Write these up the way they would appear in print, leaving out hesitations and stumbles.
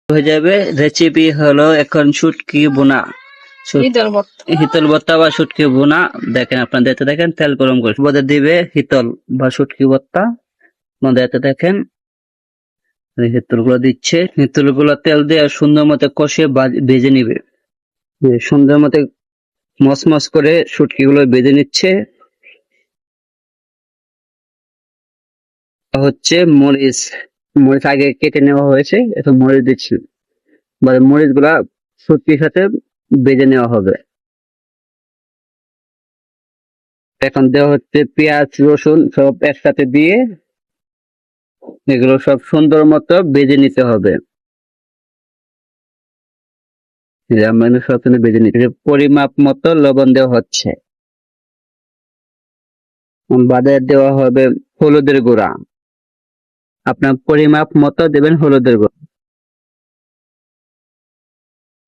হয়ে যাবে। রেসিপি হলো এখন শুটকি বোনা, হিতল ভর্তা বা শুটকি বোনা। দেখেন আপনারা দেখতে দেখেন, তেল গরম করে মধ্যে দিবে হিতল বা শুটকি ভর্তা। আপনারা দেখতে দেখেন হিতল গুলো দিচ্ছে, হিতল গুলো তেল দিয়ে সুন্দর মতো কষে ভেজে নিবে। সুন্দর মতো মসমস করে শুটকি গুলো ভেজে নিচ্ছে। হচ্ছে মরিচ, মরিচ আগে কেটে নেওয়া হয়েছে, এখন মরিচ দিচ্ছি। মরিচ গুলা শুটকির সাথে ভেজে নেওয়া হবে। এখন দেওয়া হচ্ছে পেঁয়াজ রসুন সব একসাথে দিয়ে এগুলো সব সুন্দর মতো ভেজে নিতে হবে। ভেজে নিতে পরিমাপ মতো লবণ দেওয়া হচ্ছে। বাদে দেওয়া হবে হলুদের গুঁড়া, আপনার পরিমাপ মতো দেবেন হলুদের গুঁড়া।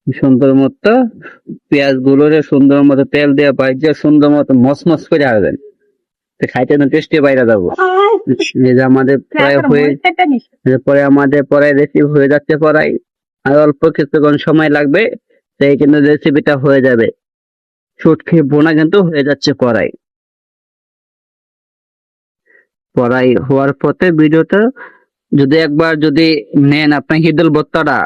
সুন্দর মতো পেঁয়াজ গুলো সুন্দর মতো তেল দিয়ে ভাজে সুন্দর মতো মসমস করে আসবেন, খাইতে টেস্টি বাইরে যাবো। আমাদের প্রায় পরে আমাদের পরে রেসিপি হয়ে যাচ্ছে পড়াই, আর অল্প কিছুক্ষণ সময় লাগবে, তাই কিন্তু রেসিপিটা হয়ে যাবে। শুটকি বোনা কিন্তু হয়ে যাচ্ছে পড়াই। পড়াই হওয়ার পথে ভিডিওটা যদি একবার যদি নেন, আপনি হিদল ভর্তাটা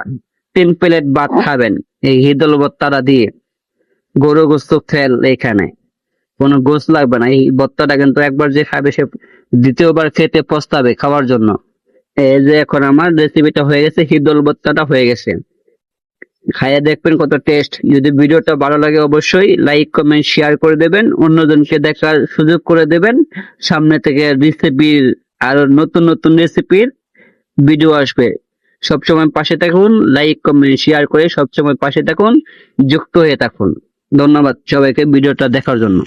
3 প্লেট ভাত খাবেন এই হিদল ভর্তাটা দিয়ে। গরু গোস্ত ফেল, এখানে কোনো গোস্ত লাগবে না। এই ভর্তাটা কিন্তু একবার যে খাবে সে দ্বিতীয়বার খেতে পস্তাবে খাওয়ার জন্য। এই যে এখন আমার রেসিপিটা হয়ে গেছে, হিদল ভর্তাটা হয়ে গেছে। খাইয়ে দেখবেন কত টেস্ট। যদি ভিডিওটা ভালো লাগে অবশ্যই লাইক কমেন্ট শেয়ার করে দেবেন, অন্যজনকে দেখার সুযোগ করে দেবেন। সামনে থেকে রেসিপির আরো নতুন নতুন রেসিপির ভিডিও আসবে। সবসময় পাশে থাকুন, লাইক কমেন্ট শেয়ার করে সবসময় পাশে থাকুন, যুক্ত হয়ে থাকুন। ধন্যবাদ সবাইকে ভিডিওটা দেখার জন্য।